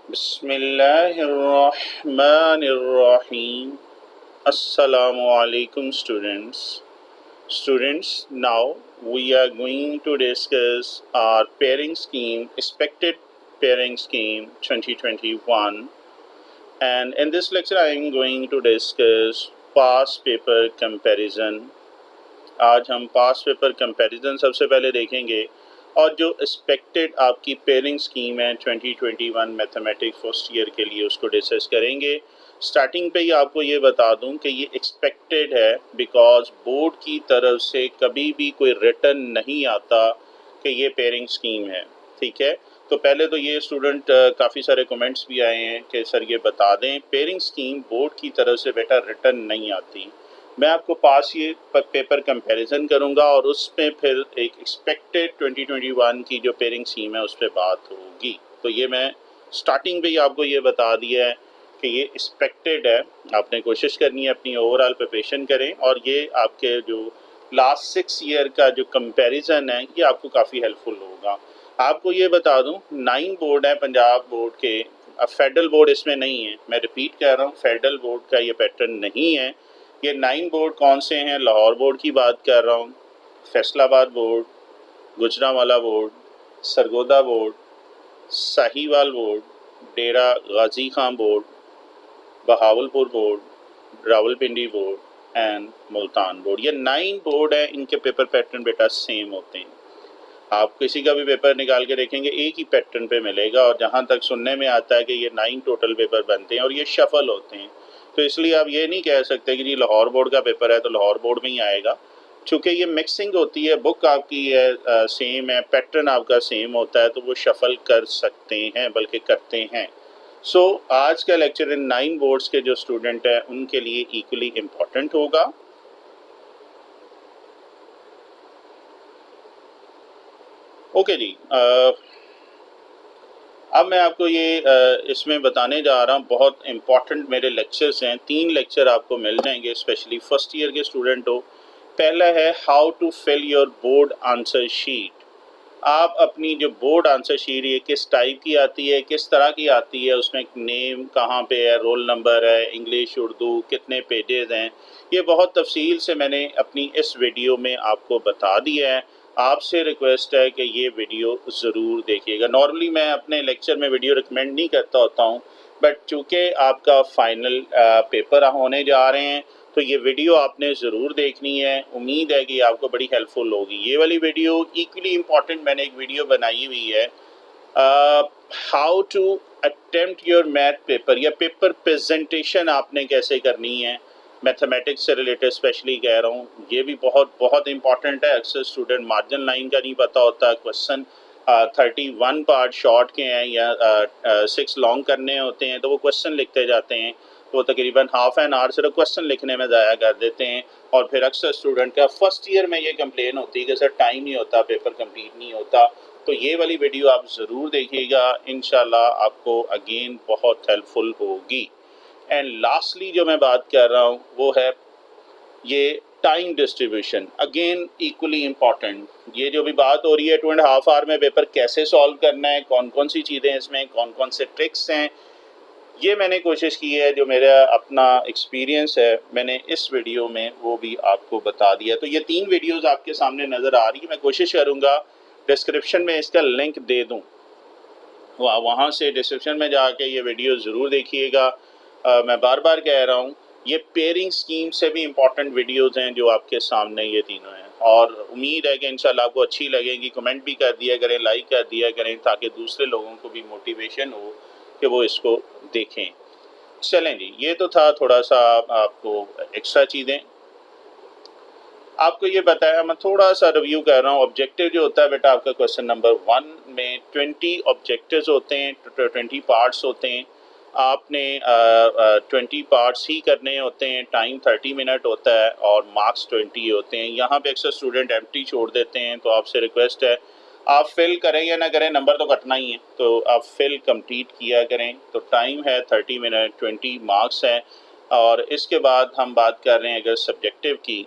Bismillahirrahmanirrahim. Assalamu alaikum students. Students, now we are going to discuss our pairing scheme, expected pairing scheme 2021. And in this lecture, I am going to discuss past paper comparison. आज हम past paper comparison सबसे पहले देखेंगे और जो expected आपकी pairing scheme है 2021 mathematics first year के लिए उसको डिस्कस करेंगे। स्टार्टिंग पे ही आपको ये बता दूं कि ये एक्सपेक्टेड है बिकॉज बोर्ड की तरफ से कभी भी कोई रिटर्न नहीं आता कि ये पेयरिंग स्कीम है। ठीक है, तो पहले तो ये स्टूडेंट काफ़ी सारे कमेंट्स भी आए हैं कि सर ये बता दें पेयरिंग स्कीम बोर्ड की तरफ से बेटा रिटर्न नहीं आती। मैं आपको पास ये पेपर कंपैरिजन करूंगा और उसमें फिर एक एक्सपेक्टेड 2021 की जो पेयरिंग स्कीम है उस पर बात होगी। तो ये मैं स्टार्टिंग पे ही आपको ये बता दिया है कि ये एक्सपेक्टेड है, आपने कोशिश करनी है अपनी ओवरऑल प्रिपरेशन करें और ये आपके जो लास्ट 6 ईयर का जो कंपैरिजन है ये आपको काफ़ी हेल्पफुल होगा। आपको ये बता दूं 9 बोर्ड है पंजाब बोर्ड के, अब फेडरल बोर्ड इसमें नहीं है। मैं रिपीट कर रहा हूँ, फेडरल बोर्ड का ये पैटर्न नहीं है। ये 9 बोर्ड कौन से हैं? लाहौर बोर्ड की बात कर रहा हूँ, Faisalabad board, Gujranwala board, Sargodha board, Sahiwal board, Dera Ghazi Khan board, Bahawalpur board, Rawalpindi board and Multan board. ये 9 बोर्ड है, इनके पेपर पैटर्न बेटा सेम होते हैं। आप किसी का भी पेपर निकाल के देखेंगे एक ही पैटर्न पे मिलेगा और जहाँ तक सुनने में आता है कि ये 9 टोटल पेपर बनते हैं और ये शफल होते हैं। तो इसलिए आप ये नहीं कह सकते कि जी लाहौर बोर्ड का पेपर है तो लाहौर बोर्ड में ही आएगा, चूँकि ये मिक्सिंग होती है, बुक आपकी है सेम है, पैटर्न आपका सेम होता है, तो वो शफल कर सकते हैं बल्कि करते हैं। सो आज का लेक्चर इन 9 बोर्ड्स के जो स्टूडेंट हैं उनके लिए इक्वली इम्पॉर्टेंट होगा। ओके जी, अब मैं आपको ये इसमें बताने जा रहा हूँ, बहुत इम्पॉर्टेंट मेरे लेक्चर्स हैं। 3 लेक्चर आपको मिल जाएंगे स्पेशली फर्स्ट ईयर के स्टूडेंट हो। पहला है how to fill your board answer sheet. आप अपनी जो बोर्ड आंसर शीट ये किस टाइप की आती है, किस तरह की आती है, उसमें नेम कहाँ पे है, रोल नंबर है, इंग्लिश उर्दू, कितने पेजेस हैं, ये बहुत तफसील से मैंने अपनी इस वीडियो में आपको बता दिया है। आपसे रिक्वेस्ट है कि ये वीडियो ज़रूर देखिएगा। नॉर्मली मैं अपने लेक्चर में वीडियो रिकमेंड नहीं करता होता हूँ, बट चूँकि आपका फाइनल पेपर होने जा रहे हैं तो ये वीडियो आपने ज़रूर देखनी है। उम्मीद है कि आपको बड़ी हेल्पफुल होगी। ये वाली वीडियो इक्वली इम्पॉर्टेंट, मैंने एक वीडियो बनाई हुई है how to attempt your math paper, या पेपर प्रेजेंटेशन आपने कैसे करनी है मैथमेटिक्स से रिलेटेड स्पेशली कह रहा हूँ। ये भी बहुत बहुत इंपॉर्टेंट है। अक्सर स्टूडेंट मार्जिन लाइन का नहीं पता होता, क्वेश्चन 31 पार्ट शॉर्ट के हैं या 6 लॉन्ग करने होते हैं तो वो क्वेश्चन लिखते जाते हैं, वो तकरीबन हाफ एन आवर सिर्फ क्वेश्चन लिखने में ज़ाया कर देते हैं। और फिर अक्सर स्टूडेंट का फर्स्ट ईयर में ये कंप्लेन होती है कि सर टाइम नहीं होता, पेपर कंप्लीट नहीं होता। तो ये वाली वीडियो आप ज़रूर देखिएगा, इंशाल्लाह आपको अगेन बहुत हेल्पफुल होगी। एंड लास्टली जो मैं बात कर रहा हूँ वो है ये time distribution, again equally important. ये जो भी बात हो रही है 2.5 आवर में पेपर कैसे सॉल्व करना है, कौन कौन सी चीज़ें इसमें, कौन कौन से ट्रिक्स हैं, ये मैंने कोशिश की है, जो मेरा अपना एक्सपीरियंस है मैंने इस वीडियो में वो भी आपको बता दिया। तो ये 3 वीडियोस आपके सामने नज़र आ रही है। मैं कोशिश करूँगा डिस्क्रिप्शन में इसका लिंक दे दूँ, वहाँ से डिस्क्रिप्शन में जाके ये वीडियो ज़रूर देखिएगा। मैं बार बार कह रहा हूँ ये पेयरिंग स्कीम से भी इम्पॉर्टेंट वीडियोस हैं जो आपके सामने ये तीनों हैं, और उम्मीद है कि इंशाल्लाह आपको अच्छी लगेगी। कमेंट भी कर दिया करें, लाइक कर दिया करें, ताकि दूसरे लोगों को भी मोटिवेशन हो कि वो इसको देखें। चलें जी, ये तो था थोड़ा सा आपको एक्स्ट्रा चीज़ें आपको ये बताया। मैं थोड़ा सा रिव्यू कर रहा हूँ। ऑब्जेक्टिव जो होता है बेटा आपका क्वेश्चन नंबर 1 में 20 ऑब्जेक्टिव्स होते हैं, 20 पार्ट्स होते हैं। आपने 20 पार्ट्स ही करने होते हैं, टाइम 30 मिनट होता है और मार्क्स 20 होते हैं। यहाँ पे अक्सर स्टूडेंट एम्प्टी छोड़ देते हैं, तो आपसे रिक्वेस्ट है आप फिल करें या ना करें, नंबर तो कटना ही है, तो आप फिल कंप्लीट किया करें। तो टाइम है 30 मिनट, 20 मार्क्स है। और इसके बाद हम बात कर रहे हैं अगर सब्जेक्टिव की,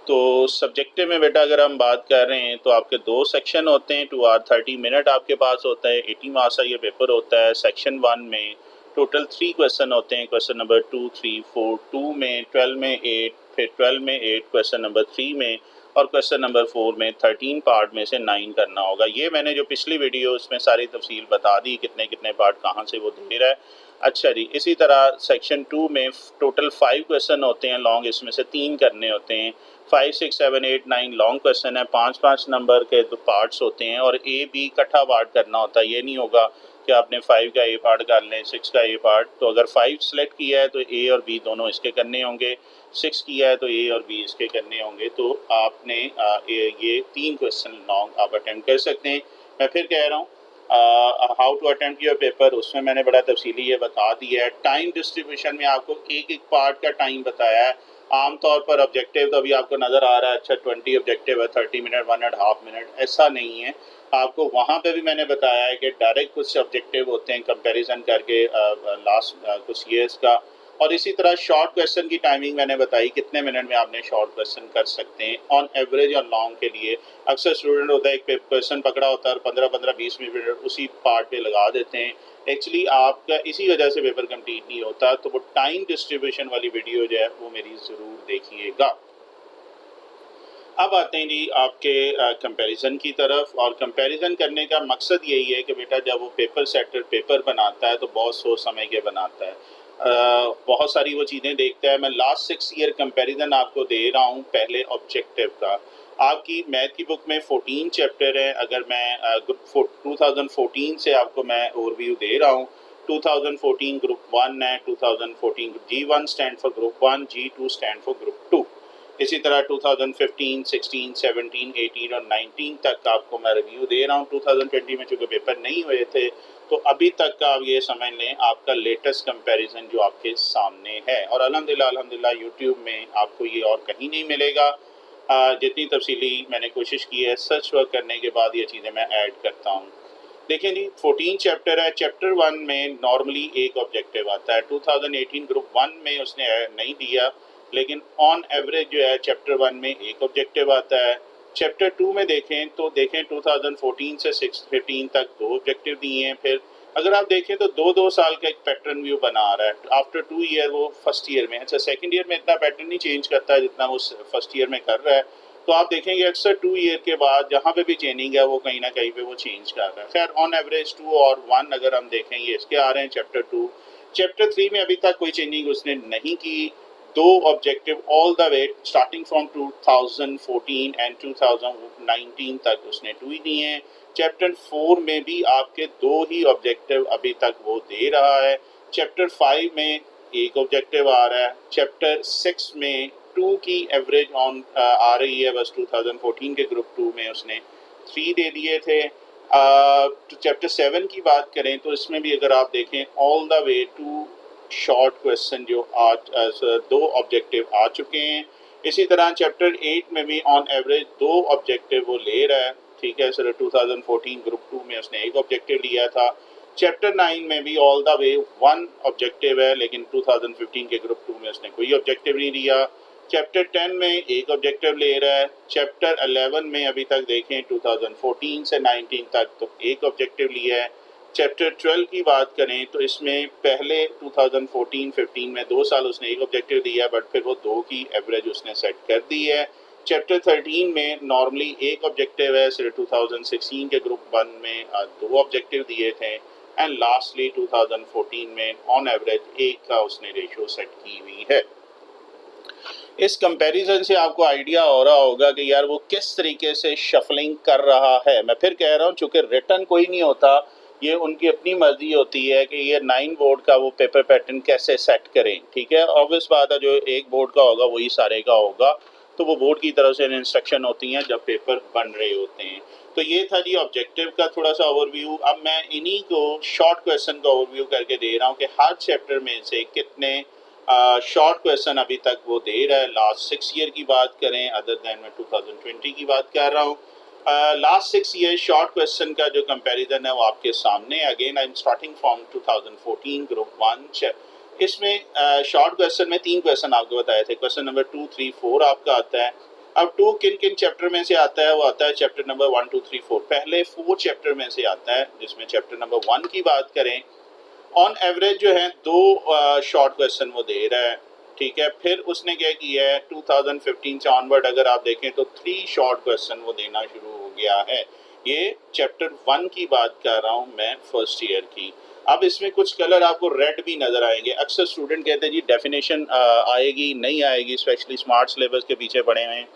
तो सब्जेक्टिव में बेटा अगर हम बात कर रहे हैं तो आपके 2 सेक्शन होते हैं, 2 आवर 30 मिनट आपके पास होता है, 80 मार्क्स का ये पेपर होता है। सेक्शन 1 में टोटल 3 क्वेश्चन होते हैं, क्वेश्चन नंबर 2, 3, 4, 2 में 12 में 8, फिर 12 में 8 क्वेश्चन नंबर 3 में, और क्वेश्चन नंबर 4 में 13 पार्ट में से 9 करना होगा। ये मैंने जो पिछली वीडियो उसमें सारी तफसील बता दी, कितने कितने पार्ट कहाँ से वो दे रहा है। अच्छा जी, इसी तरह सेक्शन 2 में टोटल 5 क्वेश्चन होते हैं लॉन्ग, इसमें से 3 करने होते हैं। 5, 6, 7, 8, 9 लॉन्ग क्वेश्चन है, 5-5 नंबर के तो पार्ट्स होते हैं, और ए बी इकट्ठा पार्ट करना होता है। ये नहीं होगा कि आपने 5 का ए पार्ट कर लें, 6 का ए पार्ट। तो अगर 5 सेलेक्ट किया है तो ए और बी दोनों इसके करने होंगे, 6 किया है तो ए और बी इसके करने होंगे। तो आपने ये 3 क्वेश्चन लॉन्ग आप अटेम्प्ट कर सकते हैं। मैं फिर कह रहा हूँ, how to attempt your paper, उसमें मैंने बड़ा तफसीली ये बता दिया है। टाइम डिस्ट्रीब्यूशन में आपको एक एक पार्ट का टाइम बताया है। आमतौर पर ऑब्जेक्टिव तो अभी आपको नज़र आ रहा है, अच्छा 20 ऑब्जेक्टिव है, 30 मिनट, 1.5 मिनट, ऐसा नहीं है। आपको वहाँ पे भी मैंने बताया है कि डायरेक्ट कुछ ऑब्जेक्टिव होते हैं कंपैरिजन करके लास्ट कुछ ईयर्स का, और इसी तरह शॉर्ट क्वेश्चन की टाइमिंग मैंने बताई, कितने मिनट में आपने शॉर्ट क्वेश्चन कर सकते हैं ऑन एवरेज और लॉन्ग के लिए। अक्सर स्टूडेंट होता है, एक क्वेश्चन पकड़ा होता है और 15-15, 20 मिनट उसी पार्ट पे लगा देते हैं। एक्चुअली आपका इसी वजह से पेपर कंप्लीट नहीं होता। तो वो टाइम डिस्ट्रीब्यूशन वाली वीडियो जो है वो मेरी ज़रूर देखिएगा। अब आते हैं जी आपके कंपैरिजन की तरफ, और कंपैरिजन करने का मकसद यही है कि बेटा जब वो पेपर सेटर पेपर बनाता है तो बहुत सोच समझ के बनाता है, बहुत सारी वो चीज़ें देखता है। मैं लास्ट 6 ईयर कंपैरिजन आपको दे रहा हूँ पहले ऑब्जेक्टिव का। आपकी मैथ की बुक में 14 चैप्टर है। अगर मैं 2014 से आपको मैं ओवरव्यू दे रहा हूँ। 2014 ग्रुप 1 है, 2014 G1 stand for group 1, G2 stand for group 2। इसी तरह 2015, 16, 17, 18 और 19 तक आपको मैं रिव्यू दे रहा हूँ। 2020 में चूँकि पेपर नहीं हुए थे तो अभी तक का आप ये समझ लें आपका लेटेस्ट कंपैरिजन जो आपके सामने है। और अल्हम्दुलिल्लाह यूट्यूब में आपको ये और कहीं नहीं मिलेगा। जितनी तफसीली मैंने कोशिश की है सर्च वर्क करने के बाद ये चीज़ें मैं ऐड करता हूँ। देखिए जी, 14 चैप्टर है। चैप्टर 1 में नॉर्मली एक ऑब्जेक्टिव आता है। 2018 ग्रुप 1 में उसने नहीं दिया, लेकिन ऑन एवरेज जो है चैप्टर 1 में एक ऑब्जेक्टिव आता है। चैप्टर 2 में देखें तो देखें 2014 से 6-15 तक 2 ऑब्जेक्टिव दिए हैं। फिर अगर आप देखें तो 2-2 साल का एक पैटर्न व्यू बना रहा है। आफ्टर 2 ईयर वो फर्स्ट ईयर में, अच्छा सेकंड ईयर में इतना पैटर्न नहीं चेंज करता है जितना वो फर्स्ट ईयर में कर रहा है। तो आप देखेंगे अक्सर 2 ईयर के बाद जहाँ पे भी चेंजिंग है वो कहीं ना कहीं पे वो चेंज कर रहा है। खैर ऑन एवरेज 2 और 1 अगर हम देखें ये इसके आ रहे हैं चैप्टर 2। चैप्टर 3 में अभी तक कोई चेंजिंग उसने नहीं की। 2 objective all the way starting from 2014 and 2019 तक उसने 2 ही दिए हैं। चैप्टर 4 में भी आपके 2 ही ऑब्जेक्टिव अभी तक वो दे रहा है। चैप्टर 5 में एक ऑब्जेक्टिव आ रहा है। चैप्टर 6 में 2 की एवरेज ऑन आ रही है, बस 2014 के ग्रुप 2 में उसने 3 दे दिए थे। तो चैप्टर 7 की बात करें तो इसमें भी अगर आप देखें all the way to short question जो आज 2 ऑब्जेक्टिव आ चुके हैं। इसी तरह चैप्टर 8 में भी ऑन एवरेज 2 ऑब्जेक्टिव वो ले रहा है। ठीक है सर, 2014 ग्रुप 2 में उसने एक ऑब्जेक्टिव लिया था। चैप्टर 9 में भी ऑल द वे 1 ऑब्जेक्टिव है, लेकिन 2015 के ग्रुप 2 में उसने कोई ऑब्जेक्टिव नहीं लिया। चैप्टर 10 में एक ऑब्जेक्टिव ले रहा है। चैप्टर 11 में अभी तक देखें 2014 से 19 तक तो एक ऑब्जेक्टिव लिया है। चैप्टर 12 की बात करें तो इसमें पहले 2014-15 में 2 साल उसने एक ऑब्जेक्टिव दिया, बट फिर वो 2 की एवरेज उसने सेट कर दी है। चैप्टर 13 में नॉर्मली एक ऑब्जेक्टिव है, सिर्फ 2016 के ग्रुप 1 में 2 ऑब्जेक्टिव दिए थे। एंड लास्टली 2014 में ऑन एवरेज एक का उसने रेशियो सेट की हुई है। इस कंपैरिजन से आपको आइडिया हो रहा होगा कि यार वो किस तरीके से शफलिंग कर रहा है। मैं फिर कह रहा हूँ, चूँकि रिटर्न कोई नहीं होता, ये उनकी अपनी मर्जी होती है कि ये 9 बोर्ड का वो पेपर पैटर्न कैसे सेट करें। ठीक है, ऑब्वियस बात है, जो एक बोर्ड का होगा वही सारे का होगा। तो वो बोर्ड की तरफ से इंस्ट्रक्शन होती हैं जब पेपर बन रहे होते हैं। तो ये था जी ऑब्जेक्टिव का थोड़ा सा ओवरव्यू। अब मैं इन्हीं को शॉर्ट क्वेश्चन का ओवरव्यू करके दे रहा हूँ कि हर चैप्टर में से कितने शॉर्ट क्वेश्चन अभी तक वो दे रहा है। लास्ट 6 ईयर की बात करें, अदर देन मैं 2020 की बात कर रहा हूँ। लास्ट 6 ईयर शॉर्ट क्वेश्चन का जो कंपैरिजन है वो आपके सामने। Again I am starting from 2014 group 1। इसमें शॉर्ट क्वेश्चन में 3 क्वेश्चन आपको बताए थे। क्वेश्चन नंबर 2, 3, 4 आपका आता है। अब 2 किन किन चैप्टर में से आता है, वो आता है चैप्टर नंबर 1 2 3 4, पहले 4 चैप्टर में से आता है, जिसमें चैप्टर नंबर 1 की बात करें, ऑन एवरेज जो है 2 शॉर्ट क्वेश्चन वो दे रहा है, ठीक है। फिर उसने क्या किया है 2015 से ऑनवर्ड अगर आप देखें तो 3 शॉर्ट क्वेश्चन वो देना शुरू हो गया है। ये चैप्टर 1 की बात कर रहा हूँ मैं, फर्स्ट ईयर की। अब इसमें कुछ कलर आपको रेड भी नज़र आएंगे। अक्सर स्टूडेंट कहते हैं जी डेफिनेशन आएगी नहीं आएगी, स्पेशली स्मार्ट सिलेबस के पीछे पड़े हुए हैं।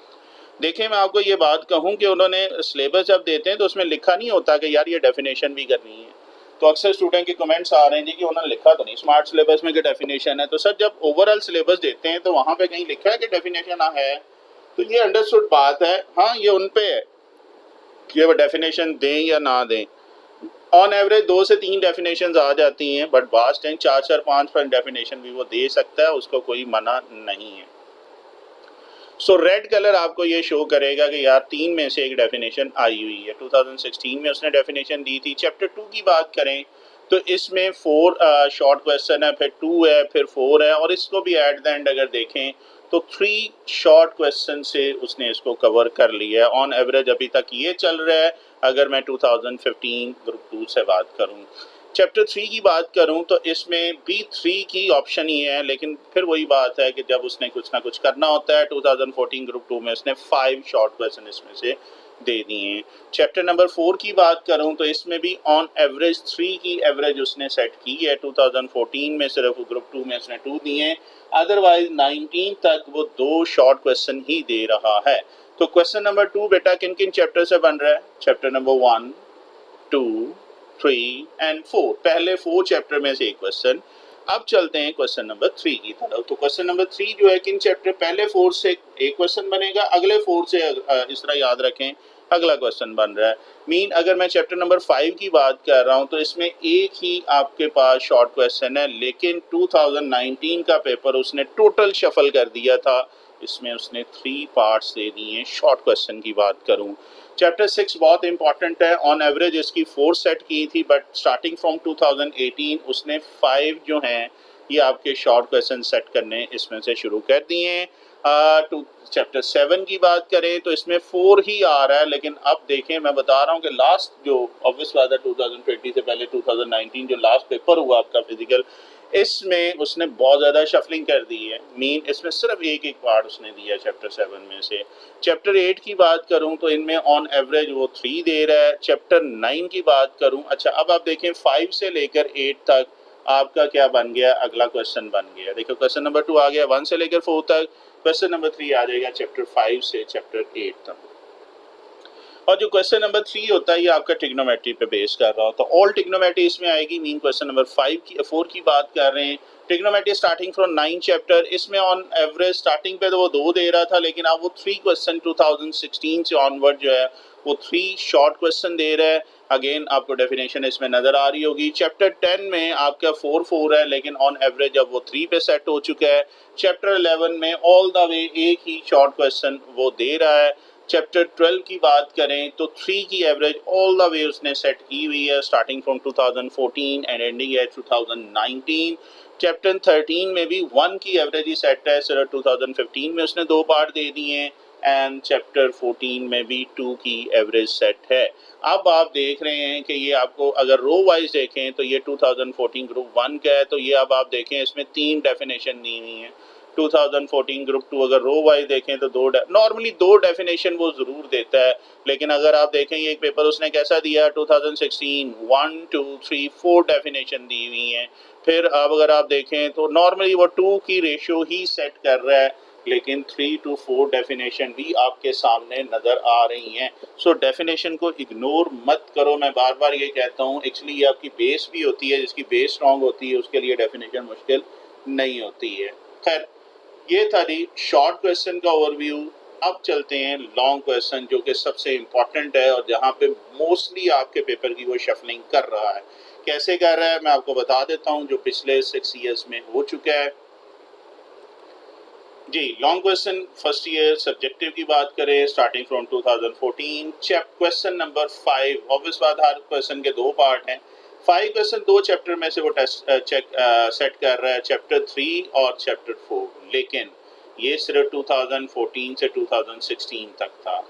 देखिए मैं आपको ये बात कहूँ कि उन्होंने सिलेबस जब देते हैं तो उसमें लिखा नहीं होता कि यार ये डेफिनेशन भी करनी है। तो अक्सर स्टूडेंट के कमेंट्स आ रहे हैं जी कि उन्होंने लिखा तो नहीं स्मार्ट सिलेबस में कि डेफिनेशन है। तो सर जब ओवरऑल सिलेबस देते हैं तो वहाँ पे कहीं लिखा है कि डेफिनेशन है, तो ये अंडरस्टूड बात है। हाँ, ये उन पे है कि वो डेफिनेशन दें या ना दें। ऑन एवरेज 2 से 3 डेफिनेशन आ जाती हैं, बट बास्ट टाइम 4 5 डेफिनेशन भी वो दे सकता है, उसको कोई मना नहीं है। सो रेड कलर आपको ये शो करेगा कि यार 3 में से एक डेफिनेशन आई हुई है। 2016 में उसने डेफिनेशन दी थी। चैप्टर 2 की बात करें तो इसमें 4 शॉर्ट क्वेश्चन है, फिर 2 है, फिर 4 है, और इसको भी एट द एंड अगर देखें तो 3 शॉर्ट क्वेश्चन से उसने इसको कवर कर लिया है। ऑन एवरेज अभी तक ये चल रहा है, अगर मैं 2015 ग्रुप 2 से बात करूँ। चैप्टर 3 की बात करूं तो इसमें भी 3 की ऑप्शन ही है, लेकिन फिर वही बात है कि जब उसने कुछ ना कुछ करना होता है। 2014 ग्रुप 2 में उसने 5 शॉर्ट क्वेश्चन इसमें से दे दिए हैं। चैप्टर नंबर 4 की बात करूं तो इसमें भी ऑन एवरेज 3 की एवरेज उसने सेट की है। 2014 में सिर्फ ग्रुप 2 में उसने 2 दिए हैं, अदरवाइज 19 तक वो 2 शॉर्ट क्वेश्चन ही दे रहा है। तो क्वेश्चन नंबर 2 बेटा किन किन चैप्टर से बन रहा है? चैप्टर नंबर 1 2 3 एंड 4, पहले 4 चैप्टर में से एक क्वेश्चन। अब चलते हैं क्वेश्चन नंबर 3 की तरफ। तो क्वेश्चन नंबर 3 जो है किन चैप्टर, पहले 4 से एक क्वेश्चन बनेगा, अगले 4 से इस तरह याद रखें अगला क्वेश्चन बन रहा है। मीन अगर मैं चैप्टर नंबर 5 की बात कर रहा हूँ तो इसमें एक ही आपके पास शॉर्ट क्वेश्चन है, लेकिन 2019 का पेपर उसने टोटल शफल कर दिया था। इसमें उसने 3 पार्ट्स दे दिए हैं। शॉर्ट क्वेश्चन की बात करूँ, चैप्टर 6 बहुत इंपॉर्टेंट है। ऑन एवरेज इसकी 4 सेट की थी, बट स्टार्टिंग फ्रॉम 2018 उसने 5 जो हैं ये आपके शॉर्ट क्वेश्चन सेट करने इसमें से शुरू कर दिए हैं। चैप्टर 7 की बात करें तो इसमें 4 ही आ रहा है, लेकिन अब देखें मैं बता रहा हूँ कि लास्ट जो ऑब्वियस बात है 2020 से पहले 2019 जो लास्ट पेपर हुआ आपका फिजिकल, इसमें उसने बहुत ज़्यादा शफलिंग कर दी है। मीन इसमें सिर्फ एक एक पार्ट उसने दिया है चैप्टर 7 में से। चैप्टर 8 की बात करूं तो इनमें ऑन एवरेज वो 3 दे रहा है। चैप्टर 9 की बात करूं, अच्छा अब आप देखें 5 से लेकर 8 तक आपका क्या बन गया, अगला क्वेश्चन बन गया। देखो क्वेश्चन नंबर 2 आ गया 1 से लेकर 4 तक, क्वेश्चन नंबर 3 आ जाएगा चैप्टर 5 से चैप्टर 8 तक। और जो क्वेश्चन नंबर 3 होता है ये आपका ट्रिग्नोमेट्री पे बेस कर रहा होता है। ऑल ट्रिग्नोमेट्री इसमें आएगी। मीन क्वेश्चन नंबर 4 की बात कर रहे हैं, ट्रिग्नोमेट्री स्टार्टिंग फ्रॉम 9 चैप्टर। इसमें ऑन एवरेज स्टार्टिंग पे तो वो 2 दे रहा था, लेकिन अब वो 3 क्वेश्चन 2016 से ऑनवर्ड जो है वो 3 शॉर्ट क्वेश्चन दे रहा है। अगेन आपको डेफिनेशन इसमें नजर आ रही होगी। चैप्टर 10 में आपका 4 है, लेकिन ऑन एवरेज अब वो 3 पे सेट हो चुका है। चैप्टर 11 में ऑल द वे एक ही शॉर्ट क्वेश्चन वो दे रहा है। चैप्टर 12 की बात करें तो 3 की एवरेज ऑल द वे उसने सेट की हुई है, starting from 2014 and ending eight 2019। Chapter 13 में भी 1 की एवरेज ही सेट है, सिर्फ 2015 में उसने 2 पार्ट दे दिए हैं। एंड चैप्टर 14 में भी 2 की एवरेज सेट है। अब आप देख रहे हैं कि ये आपको अगर रो वाइज देखें तो ये 2014 ग्रुप 1 का है, तो ये अब आप देखें इसमें 3 डेफिनेशन दी हुई हैं। 2014 ग्रुप 2 अगर रो वाइज देखें तो नॉर्मली 2 डेफिनेशन वो ज़रूर देता है, लेकिन अगर आप देखें ये एक पेपर उसने कैसा दिया 2016 1 2 3 4 डेफिनेशन दी हुई हैं। फिर अब अगर आप देखें तो नॉर्मली वो 2 की रेशियो ही सेट कर रहा है, लेकिन 3 to 4 डेफिनेशन भी आपके सामने नज़र आ रही हैं। सो डेफिनेशन को इग्नोर मत करो। मैं बार बार ये कहता हूँ, एक्चुअली ये आपकी बेस भी होती है, जिसकी बेस स्ट्रॉन्ग होती है उसके लिए डेफिनेशन मुश्किल नहीं होती है। खैर ये था जी शॉर्ट क्वेश्चन का ओवरव्यू। अब चलते हैं लॉन्ग क्वेश्चन, जो कि सबसे इम्पॉर्टेंट है और जहाँ पे मोस्टली आपके पेपर की वो शफलिंग कर रहा है। कैसे कर रहा है मैं आपको बता देता हूँ, जो पिछले 6 ईयर्स में हो चुका है जी। Long question first year subjective की बात करें, starting from 2014 question number 5, obvious बात हर क्वेश्चन के 2 पार्ट हैं। 5 क्वेश्चन 2 चैप्टर में से वो टेस्ट सेट कर रहा है, चैप्टर 3 और चैप्टर 4। लेकिन ये सिर्फ 2014 से 2016 तक था।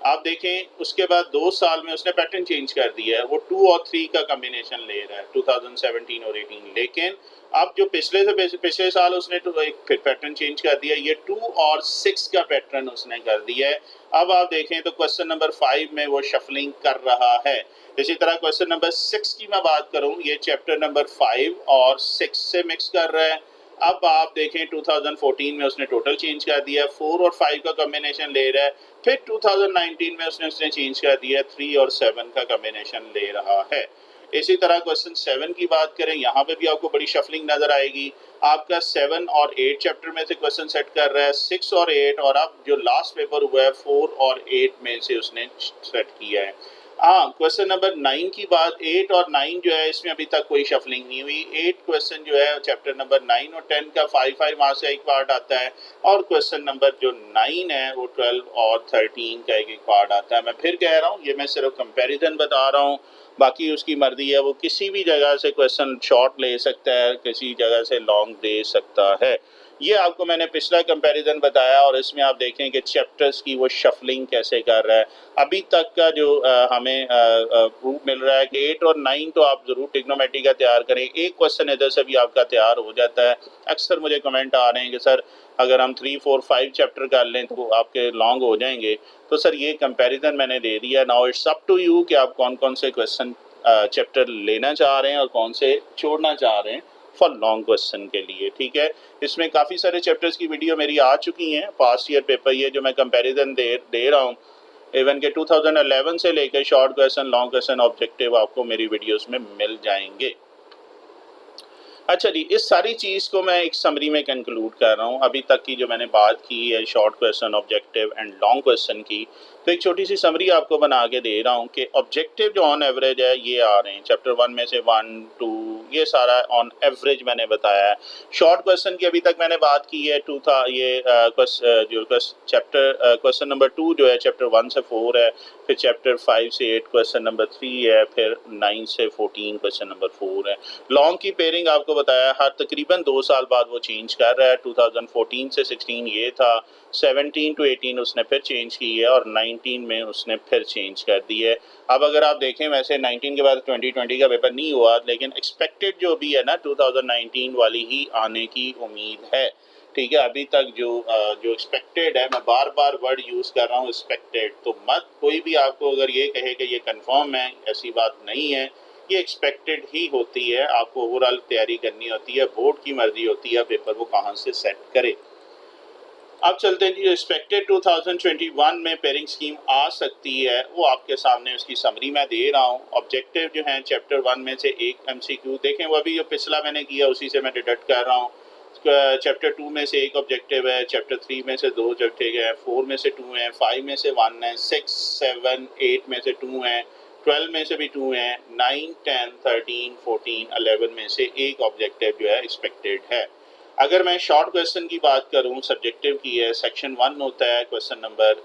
आप देखें उसके बाद 2 साल में उसने पैटर्न चेंज कर दिया है, वो 2 और 3 का कॉम्बिनेशन ले रहा है 2017 और 18। लेकिन अब जो पिछले साल उसने तो एक फिर पैटर्न चेंज कर दिया, ये 2 और 6 का पैटर्न उसने कर दिया है। अब आप देखें तो क्वेश्चन नंबर 5 में वो शफलिंग कर रहा है। इसी तरह क्वेश्चन नंबर 6 की मैं बात करूं, ये चैप्टर नंबर 5 और 6 से मिक्स कर रहा है। अब आप देखें 2014 में उसने टोटल चेंज कर दिया, 4 और 5 का कॉम्बिनेशन ले रहा है। फिर 2019 में उसने चेंज कर दिया, 3 और 7 का कॉम्बिनेशन ले रहा है। इसी तरह क्वेश्चन 7 की बात करें, यहाँ पे भी आपको बड़ी शफलिंग नजर आएगी। आपका 7 और 8 चैप्टर में से क्वेश्चन सेट कर रहा है, 6 और 8, और अब जो लास्ट पेपर हुआ है 4 और 8 में से उसने सेट किया है। हाँ, क्वेश्चन नंबर 9 की बात, 8 और 9 जो है इसमें अभी तक कोई शफलिंग नहीं हुई। 8 क्वेश्चन जो है चैप्टर नंबर 9 और 10 का 5 वहाँ से एक पार्ट आता है, और क्वेश्चन नंबर जो 9 है वो 12 और 13 का एक पार्ट आता है। मैं फिर कह रहा हूँ, ये मैं सिर्फ कंपैरिजन बता रहा हूँ, बाकी उसकी मर्जी है, वो किसी भी जगह से क्वेश्चन शॉर्ट ले सकता है, किसी जगह से लॉन्ग दे सकता है। ये आपको मैंने पिछला कंपैरिजन बताया, और इसमें आप देखें कि चैप्टर्स की वो शफलिंग कैसे कर रहा है। अभी तक का जो हमें प्रूफ मिल रहा है कि 8 और 9 तो आप ज़रूर ट्रिग्नोमेट्री का तैयार करें, एक क्वेश्चन इधर से भी आपका तैयार हो जाता है। अक्सर मुझे कमेंट आ रहे हैं कि सर अगर हम 3, 4, 5 चैप्टर कर लें तो आपके लॉन्ग हो जाएंगे। तो सर ये कंपैरिजन मैंने दे दिया। Now it's up to you कि आप कौन कौन से क्वेश्चन चैप्टर लेना चाह रहे हैं और कौन से छोड़ना चाह रहे हैं फॉर लॉन्ग क्वेश्चन के लिए। ठीक है, इसमें काफ़ी सारे चैप्टर्स की वीडियो मेरी आ चुकी हैं, पास्ट ईयर पेपर, ये जो मैं कंपैरिजन दे रहा हूँ इवन के 2011 से लेकर short question, long question, objective आपको मेरी वीडियोस में मिल जाएंगे। अच्छा जी, इस सारी चीज़ को मैं एक समरी में कंक्लूड कर रहा हूँ। अभी तक की जो मैंने बात की है short question, objective and long question की, तो एक छोटी सी समरी आपको बना के दे रहा हूँ कि ऑब्जेक्टिव जो ऑन एवरेज है ये आ रहे हैं चैप्टर 1 में से 1, 2, ये सारा ऑन एवरेज मैंने बताया है। शॉर्ट क्वेश्चन की अभी तक मैंने बात की है, टू था ये जो चैप्टर क्वेश्चन नंबर 2 जो है चैप्टर 1 से 4 है, फिर चैप्टर 5 से 8 क्वेश्चन नंबर 3 है, फिर 9 से 14 क्वेश्चन नंबर 4 है। लॉन्ग की पेयरिंग आपको बताया हर तकरीबन 2 साल बाद वो चेंज कर रहा है। 2014 से 16 ये था, 17 टू 18 उसने फिर चेंज की है, और 19 में उसने फिर चेंज कर दी है। अब अगर आप देखें, वैसे 19 के बाद 2020 का पेपर नहीं हुआ, लेकिन एक्सपेक्टेड जो भी है ना 2019 वाली ही आने की उम्मीद है। ठीक है, अभी तक जो एक्सपेक्टेड है, मैं बार बार वर्ड यूज़ कर रहा हूँ एक्सपेक्टेड, तो मत कोई भी आपको अगर ये कहे कि ये कंफर्म है, ऐसी बात नहीं है, ये एक्सपेक्टेड ही होती है। आपको ओवरऑल तैयारी करनी होती है, बोर्ड की मर्जी होती है पेपर वो कहाँ से सेट करे। अब चलते हैं जी, एक्सपेक्टेड 2021 में पेयरिंग स्कीम आ सकती है, वो आपके सामने उसकी समरी मैं दे रहा हूँ। ऑब्जेक्टिव जो है चैप्टर 1 में से एक एमसीक्यू देखें, वो अभी जो पिछला मैंने किया उसी से मैं डिडक्ट कर रहा हूँ। चैप्टर 2 में से एक ऑब्जेक्टिव है, चैप्टर 3 में से 2 ऑब्जेक्टिव है, 4 में से 2 हैं, 5 में से 1 है, 6, 7, 8 में से 2 हैं, 12 में से भी 2 हैं, 9, 10, 13, 14, 11 में से एक ऑब्जेक्टिव जो है एक्सपेक्टेड है। अगर मैं शॉर्ट क्वेश्चन की बात करूं, सब्जेक्टिव की है, सेक्शन 1 होता है, क्वेश्चन नंबर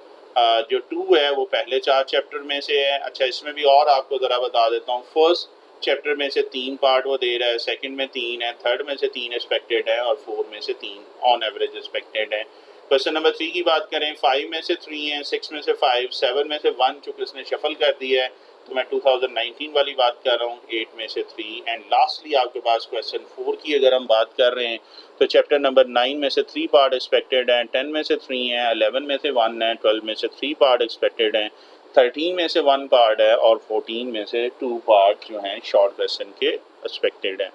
जो 2 है वो पहले 4 चैप्टर में से है। अच्छा, इसमें भी और आपको ज़रा बता देता हूं, फर्स्ट चैप्टर में से 3 पार्ट वो दे रहा है, सेकंड में 3 है, थर्ड में से 3 एक्सपेक्टेड है, और 4 में से 3 ऑन एवरेज एक्सपेक्टेड है। क्वेश्चन नंबर 3 की बात करें, 5 में से 3 है, 6 में से 5, 7 में से 1, चूँकि उसने शफल कर दिया है तो मैं 2019 वाली बात कर रहा हूँ, 8 में से 3। एंड लास्टली आपके पास क्वेश्चन 4 की अगर हम बात कर रहे हैं तो चैप्टर नंबर 9 में से 3 पार्ट एक्सपेक्टेड हैं, 10 में से 3 हैं, 11 में से 1 है, 12 में से 3 पार्ट एक्सपेक्टेड हैं, 13 में से 1 पार्ट है, और 14 में से 2 पार्ट जो हैं शॉर्ट क्वेश्चन के एक्सपेक्टेड हैं।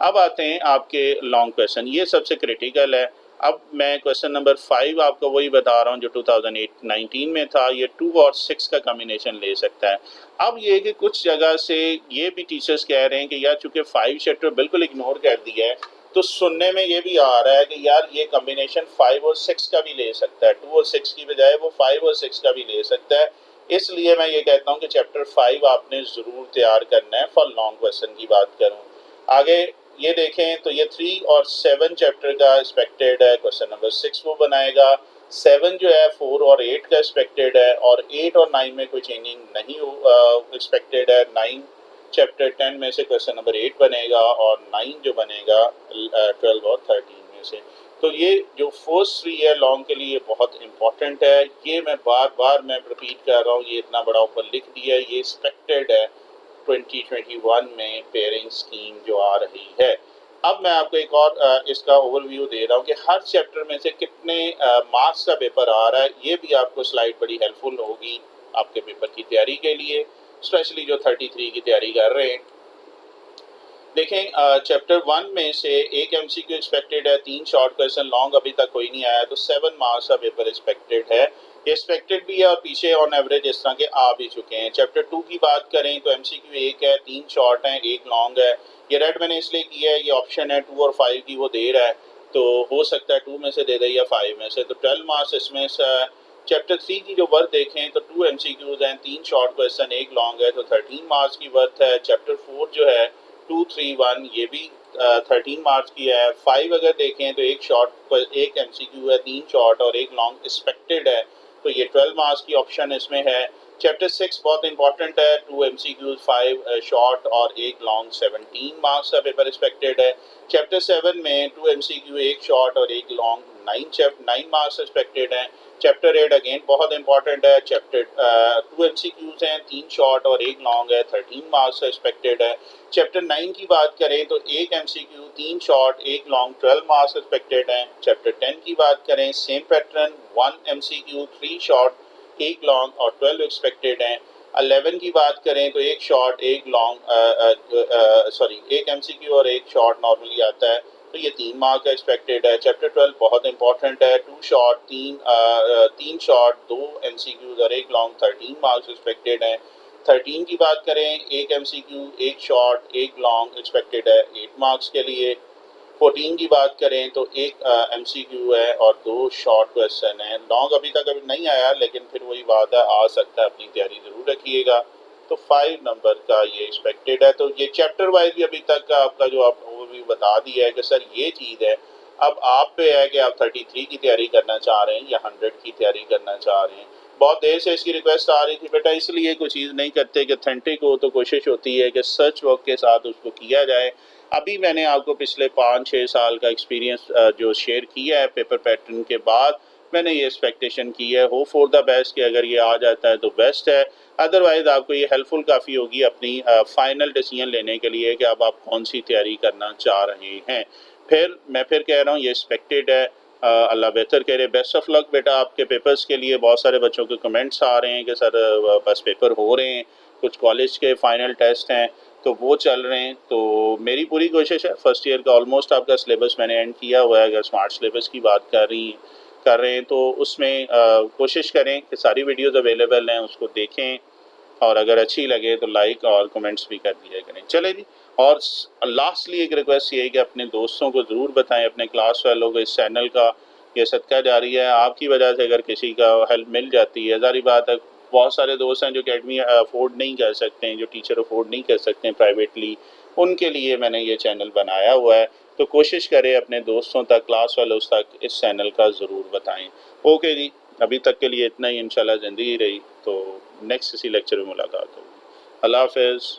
अब आते हैं आपके लॉन्ग क्वेश्चन, ये सबसे क्रिटिकल है। अब मैं क्वेश्चन नंबर 5 आपको वही बता रहा हूँ जो 2019 में था, ये 2 और 6 का कॉम्बिनेशन ले सकता है। अब ये कि कुछ जगह से ये भी टीचर्स कह रहे हैं कि यार चूंकि 5 चैप्टर बिल्कुल इग्नोर कर दिया है, तो सुनने में ये भी आ रहा है कि यार ये कॉम्बिनेशन 5 और 6 का भी ले सकता है, 2 और 6 की बजाय वो 5 और 6 का भी ले सकता है। इसलिए मैं ये कहता हूँ कि चैप्टर 5 आपने ज़रूर तैयार करना है फॉर लॉन्ग क्वेश्चन की बात करूँ। आगे ये देखें तो ये 3 और 7 चैप्टर का एक्सपेक्टेड है, क्वेश्चन नंबर 6 वो बनाएगा। 7 जो है 4 और 8 का एक्सपेक्टेड है, और 8 और 9 में कोई चेंजिंग नहीं एक्सपेक्टेड है। 9 चैप्टर 10 में से क्वेश्चन नंबर 8 बनेगा, और 9 जो बनेगा 12 और 13 में से। तो ये जो फर्स्ट 3 ईयर लॉन्ग के लिए बहुत इंपॉर्टेंट है। ये मैं बार बार मैं रिपीट कर रहा हूँ, ये इतना बड़ा ऊपर लिख दिया है, ये एक्सपेक्टेड है 2021 में पेयरिंग स्कीम जो आ रही है। अब मैं आपको एक और इसका ओवरव्यू दे रहा हूँ कि हर चैप्टर में से कितने मार्क्स का पेपर आ रहा है। ये भी आपको स्लाइड बड़ी हेल्पफुल होगी आपके पेपर की तैयारी के लिए, स्पेशली जो 33 की तैयारी कर रहे हैं। देखें, चैप्टर 1 में से एक एमसीक्यू एक्सपेक्टेड है, 3 शॉर्ट क्वेश्चन, लॉन्ग अभी तक कोई नहीं आया, तो 7 मार्क्स का पेपर एक्सपेक्टेड है। ये एक्सपेक्टेड भी है और पीछे ऑन एवरेज इस तरह के आ भी चुके हैं। चैप्टर 2 की बात करें तो एमसीक्यू एक है, 3 शॉर्ट हैं, एक लॉन्ग है। ये रेड मैंने इसलिए किया है, ये ऑप्शन है 2 और 5 की वो दे रहा है, तो हो सकता है 2 में से दे दे या 5 में से, तो 12 मार्क्स इसमें से। चैप्टर 3 की जो वर्थ देखें तो 2 एमसीक्यूज हैं, 3 शॉर्ट क्वेश्चन, एक लॉन्ग है, तो 13 मार्क्स की वर्थ है। चैप्टर 4 जो है 231, ये भी 13 मार्क्स की है। 5 अगर देखें तो एक शॉर्ट, एक एमसीक्यू है, 3 शॉर्ट और एक लॉन्ग एक्सपेक्टेड है, तो ये 12 मार्क्स की ऑप्शन इसमें है। चैप्टर 6 बहुत इंपॉर्टेंट है, 2 एमसीक्यूज, 5 शॉर्ट और एक लॉन्ग, 17 मार्क्स का पेपर एक्सपेक्टेड है। चैप्टर 7 में 2 एमसीक्यू, एक शॉर्ट और एक लॉन्ग, 9 मार्क्स एक्सपेक्टेड हैं। चैप्टर 8 अगेन बहुत इंपॉर्टेंट है, चैप्टर 2 एमसीक्यूज हैं, 3 शॉर्ट और एक लॉन्ग है, 13 मार्क्स एक्सपेक्टेड है। चैप्टर 9 की बात करें तो एक एमसीक्यू, 3 शॉर्ट, एक लॉन्ग, 12 मार्क्स एक्सपेक्टेड हैं। चैप्टर 10 की बात करें, सेम पैटर्न, 1 एमसीक्यू, 3 शॉर्ट, एक लॉन्ग और 12 एक्सपेक्टेड हैं। 11 की बात करें तो एक शॉर्ट, एक लॉन्ग, सॉरी, एक एमसीक्यू और एक शॉर्ट नॉर्मली आता है, तो ये 3 मार्क का एक्सपेक्टेड है। चैप्टर 12 बहुत इंपॉर्टेंट है, 2 शॉर्ट, 3 शॉर्ट, 2 एमसीक्यूज और एक लॉन्ग, 13 मार्क्स एक्सपेक्टेड हैं। 13 की बात करें, एक एमसीक्यू, एक शॉर्ट, एक लॉन्ग एक्सपेक्टेड है 8 मार्क्स के लिए। 14 की बात करें तो एक एमसीक्यू है और 2 शॉर्ट क्वेश्चन है। लॉन्ग अभी नहीं आया, लेकिन फिर वही बात है, आ सकता है, अपनी तैयारी ज़रूर रखिएगा। तो 5 नंबर का ये एक्सपेक्टेड है। तो ये चैप्टर वाइज भी अभी तक का आपका जो आप ओवरव्यू बता दिया है कि सर ये चीज़ है। अब आप पे है कि आप 33 की तैयारी करना चाह रहे हैं या 100 की तैयारी करना चाह रहे हैं। बहुत देर से इसकी रिक्वेस्ट आ रही थी, बेटा इसलिए कोई चीज़ नहीं करते कि ऑथेंटिक हो, तो कोशिश होती है कि सर्च वर्क के साथ उसको किया जाए। अभी मैंने आपको पिछले 5-6 साल का एक्सपीरियंस जो शेयर किया है पेपर पैटर्न के बाद, मैंने ये एक्सपेक्टेशन की है, होप फॉर द बेस्ट कि अगर ये आ जाता है तो बेस्ट है। अदरवाइज़ आपको ये हेल्पफुल काफ़ी होगी अपनी फाइनल डिसीजन लेने के लिए कि अब आप कौन सी तैयारी करना चाह रहे हैं। मैं फिर कह रहा हूँ, ये एक्सपेक्टेड है। अल्लाह बेहतर करे, बेस्ट ऑफ लक बेटा आपके पेपर्स के लिए। बहुत सारे बच्चों के कमेंट्स आ रहे हैं कि सर बस पेपर हो रहे हैं, कुछ कॉलेज के फाइनल टेस्ट हैं तो वो चल रहे हैं। तो मेरी पूरी कोशिश है, फर्स्ट ईयर का ऑलमोस्ट आपका सिलेबस मैंने एंड किया हुआ है। अगर स्मार्ट सिलेबस की बात कर रहे हैं तो उसमें कोशिश करें कि सारी वीडियोज़ अवेलेबल हैं, उसको देखें और अगर अच्छी लगे तो लाइक और कमेंट्स भी कर दिया करें। चले जी, और लास्टली एक रिक्वेस्ट ये है कि अपने दोस्तों को ज़रूर बताएं, अपने क्लास वालों को इस चैनल का ये सदका जारी है। आपकी वजह से अगर किसी का हेल्प मिल जाती है, ज़ाहिर बात है बहुत सारे दोस्त हैं जो अकेडमी अफोर्ड नहीं कर सकते हैं, जो टीचर अफोर्ड नहीं कर सकते हैं प्राइवेटली, उनके लिए मैंने ये चैनल बनाया हुआ है। तो कोशिश करें अपने दोस्तों तक, क्लास वालों तक इस चैनल का ज़रूर बताएं। ओके जी, अभी तक के लिए इतना ही। इंशाल्लाह ज़िंदगी रही तो नेक्स्ट किसी लेक्चर में मुलाकात होगी। अल्लाह हाफ़िज़।